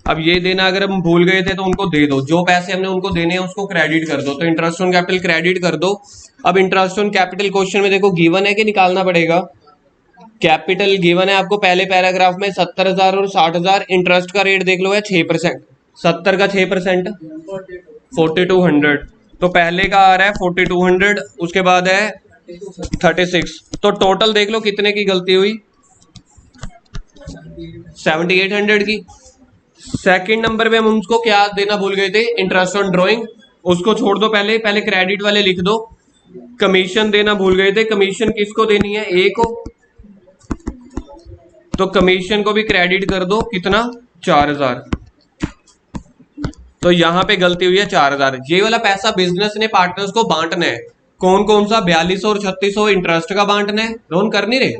अब ये देना अगर हम भूल गए थे तो उनको दे दो, जो पैसे हमने उनको देने हैं उसको क्रेडिट कर दो, तो इंटरेस्ट ऑन कैपिटल क्रेडिट कर दो। अब इंटरेस्ट ऑन कैपिटल क्वेश्चन में देखो गिवन है कि निकालना पड़ेगा। कैपिटल गिवन है आपको पहले पैराग्राफ में 70,000 और 60,000। इंटरेस्ट का रेट देख लो है 6%, 70 का 6% 4200। तो पहले का आ रहा है 4200, उसके बाद है 36। तो टोटल देख लो कितने की गलती हुई, 7800 की। सेकंड नंबर पे हम उसको क्या देना भूल गए थे, इंटरेस्ट ऑन ड्राइंग, उसको छोड़ दो, पहले पहले क्रेडिट वाले लिख दो। कमीशन देना भूल गए थे, कमीशन किसको देनी है, ए को, तो कमीशन को भी क्रेडिट कर दो, कितना 4000। तो यहां पे गलती हुई है 4000। ये वाला पैसा बिजनेस ने पार्टनर्स को बांटना है। कौन कौन सा, 4200 और 3600 इंटरेस्ट का बांटना है। रोन कर नहीं रहे,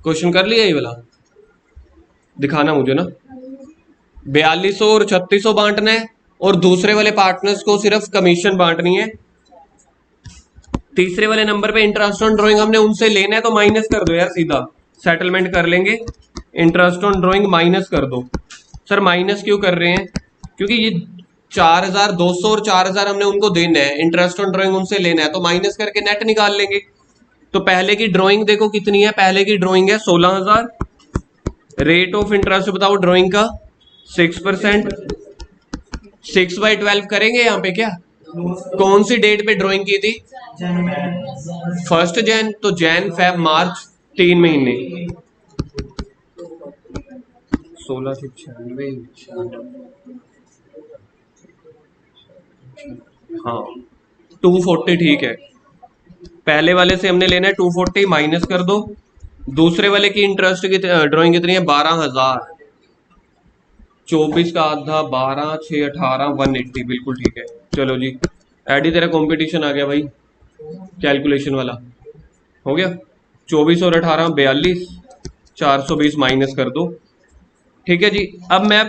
क्वेश्चन कर लिया ये वाला, दिखाना मुझे ना। 4200 और 3600 बांटना है, और दूसरे वाले पार्टनर्स को सिर्फ कमीशन बांटनी है। तीसरे वाले नंबर पे इंटरेस्ट ऑन ड्राइंग हमने उनसे लेना है, तो माइनस कर दो यार, सीधा सेटलमेंट कर लेंगे। इंटरेस्ट ऑन ड्राइंग माइनस कर दो। सर माइनस क्यों कर रहे हैं, क्योंकि ये 4200 और 4000 हमने उनको देना है, इंटरेस्ट ऑन ड्राइंग उनसे लेना है, तो माइनस करके नेट निकाल लेंगे। तो पहले की ड्राइंग देखो कितनी है, पहले की ड्राइंग है 16000। रेट ऑफ इंटरेस्ट बताओ ड्राइंग का 6%। 6/12 करेंगे यहाँ पे क्या, कौन सी डेट पे ड्राइंग की थी, 1 जैन, तो जैन फेब मार्च 3 महीने। 16 से 96, हाँ 240 ठीक है। पहले वाले से हमने लेना है 240, माइनस कर दो। दूसरे वाले की इंटरेस्ट की ड्राइंग कितनी है, 12000। 24 का आधा 12, 6, 18, 180, बिल्कुल ठीक है। चलो जी एडी तेरा कंपटीशन आ गया भाई, कैलकुलेशन वाला हो गया। 24 और 18 42, 420 माइनस कर दो, ठीक है जी। अब मैं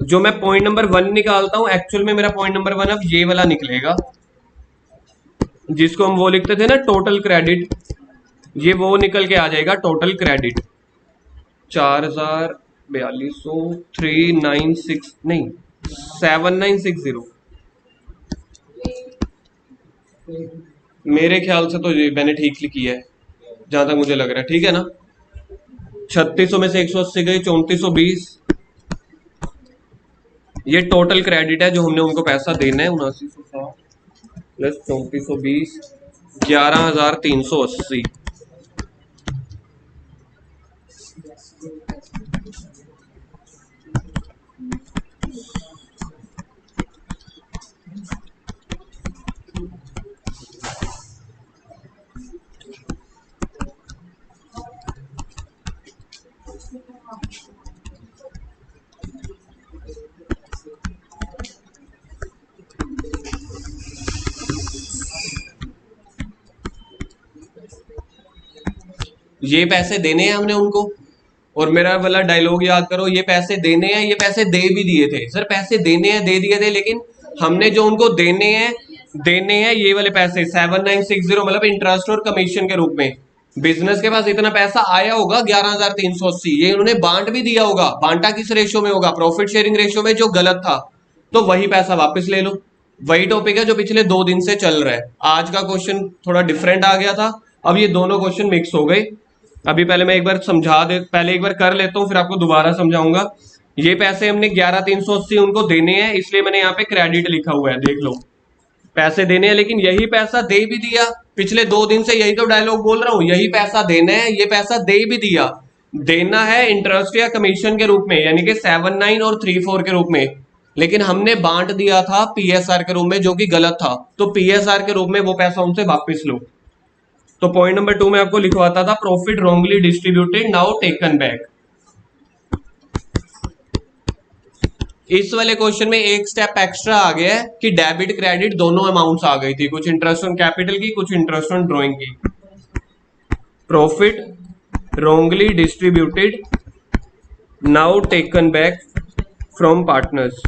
जो मैं पॉइंट नंबर 1 निकालता हूं, एक्चुअल में मेरा पॉइंट नंबर 1 अब ये वाला निकलेगा, जिसको हम वो लिखते थे ना टोटल क्रेडिट। ये वो निकल के आ जाएगा टोटल क्रेडिट 4,4200 396 नहीं 7960। मेरे ख्याल से तो ये मैंने ठीक लिखी है जहां तक मुझे लग रहा है, ठीक है ना। 3600 में से 180 गई 3420। ये टोटल क्रेडिट है जो हमने उनको पैसा देना है 7960 प्लस 3420 11,380। ये पैसे देने हैं हमने उनको, और मेरा वाला डायलॉग याद करो, ये पैसे देने हैं, ये पैसे दे भी दिए थे सर, पैसे देने हैं दे दिए थे, लेकिन हमने जो उनको देने हैं ये वाले पैसे 7960 मतलब इंटरेस्ट और कमीशन के रूप में। बिजनेस के पास इतना पैसा आया होगा 11,380, ये उन्होंने बांट भी दिया होगा। बांटा किस रेशो में होगा? प्रॉफिट शेयरिंग रेशो में, जो गलत था। तो वही पैसा वापस ले लो। वही टॉपिक है जो पिछले 2 दिन से चल रहा है। आज का क्वेश्चन थोड़ा डिफरेंट आ गया था, अब ये दोनों क्वेश्चन मिक्स हो गए। अभी पहले मैं एक बार पहले एक बार कर लेता हूँ, फिर आपको दोबारा समझाऊंगा। ये पैसे हमने 11,380 उनको देने हैं, इसलिए मैंने यहाँ पे क्रेडिट लिखा हुआ है, देख लो। पैसे देने हैं, लेकिन यही पैसा दे भी दिया। पिछले 2 दिन से यही तो डायलॉग बोल रहा हूं, यही पैसा देना है, ये पैसा दे भी दिया। देना है इंटरेस्ट या कमीशन के रूप में, यानी कि 79 और 34 के रूप में, लेकिन हमने बांट दिया था पीएसआर के रूप में, जो कि गलत था। तो पीएसआर के रूप में वो पैसा उनसे वापस लो। तो पॉइंट नंबर 2 में आपको लिखवाता था profit wrongly distributed now taken back. इस वाले क्वेश्चन में एक स्टेप एक्स्ट्रा आ गया है कि डेबिट क्रेडिट दोनों अमाउंट्स आ गई थी, कुछ इंटरेस्ट ऑन कैपिटल की, कुछ इंटरेस्ट ऑन ड्रॉइंग की। Profit wrongly distributed now taken back from partners।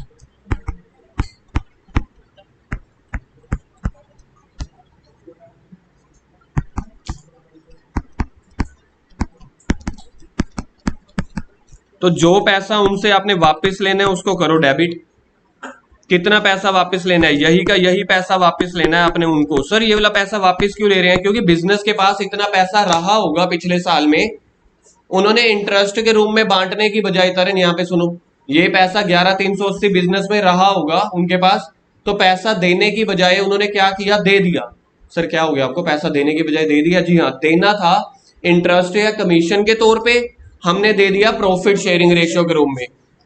तो जो पैसा उनसे आपने वापस लेना है उसको करो डेबिट। कितना पैसा वापस लेना है? यही का यही पैसा वापस लेना है आपने उनको। सर ये वाला पैसा वापस क्यों ले रहे हैं? क्योंकि बिजनेस के पास इतना पैसा रहा होगा पिछले साल में, उन्होंने इंटरेस्ट के रूप में बांटने की बजाय, तरन यहाँ पे सुनो, ये पैसा 11,380 बिजनेस में रहा होगा उनके पास, तो पैसा देने की बजाय उन्होंने क्या किया? दे दिया। सर क्या हो गया आपको? पैसा देने की बजाय दे दिया? जी हाँ, देना था इंटरेस्ट या कमीशन के तौर पे, हमने दे दिया प्रॉफिट शेयरिंग रेशियो के रूप में,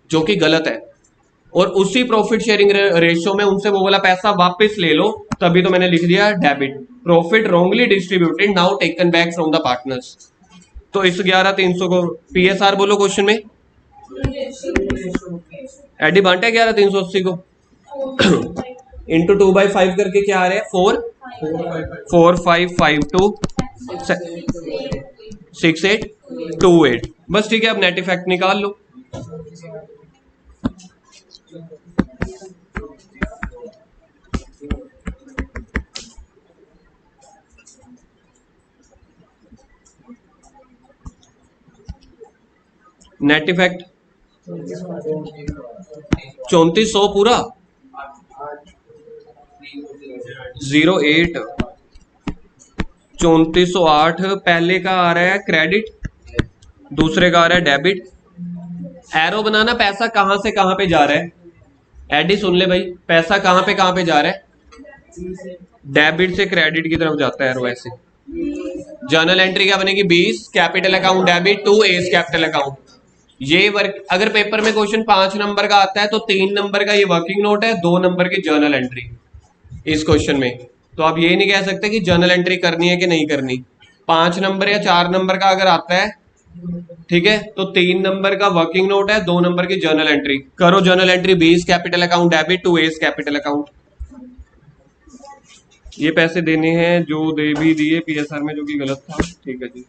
जो कि गलत है। और उसी प्रॉफिट शेयरिंग रेशियो में उनसे वो वाला पैसा वापस ले लो, तभी तो मैंने लिख दिया debit. Profit wrongly distributed now taken back from the partners. तो इस 11,300 को पीएसआर बोलो क्वेश्चन में। एडी बांटा 11,380 को इंटू 2/5 करके क्या आ रहा है? 4,552 6,828। बस ठीक है, अब नेट इफेक्ट निकाल लो। नेट इफेक्ट 3400 पूरा 08 3408। पहले का आ रहा है क्रेडिट, दूसरे का आ रहा है डेबिट। एरो बनाना, पैसा कहां से कहां पे जा रहा है? एडी सुन ले भाई, पैसा कहां पे जा रहा है? डेबिट से क्रेडिट की तरफ जाता है एरो ऐसे। जर्नल एंट्री क्या बनेगी? 20 capital account debit to S capital account. ये वर्क, अगर पेपर में क्वेश्चन 5 नंबर का आता है तो 3 नंबर का ये वर्किंग नोट है, 2 नंबर की जर्नल एंट्री इस क्वेश्चन में। तो आप ये नहीं कह सकते कि जर्नल एंट्री करनी है कि नहीं करनी। 5 नंबर या 4 नंबर का अगर आता है, ठीक है, तो 3 नंबर का वर्किंग नोट है, 2 नंबर की जर्नल एंट्री। करो journal entry 20 capital account debit to S capital account. ये पैसे देने हैं जो दे भी दिए पीएसआर में, जो कि गलत था। ठीक है जी।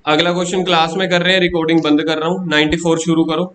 अगला क्वेश्चन क्लास में कर रहे हैं, रिकॉर्डिंग बंद कर रहा हूं। 94 शुरू करो।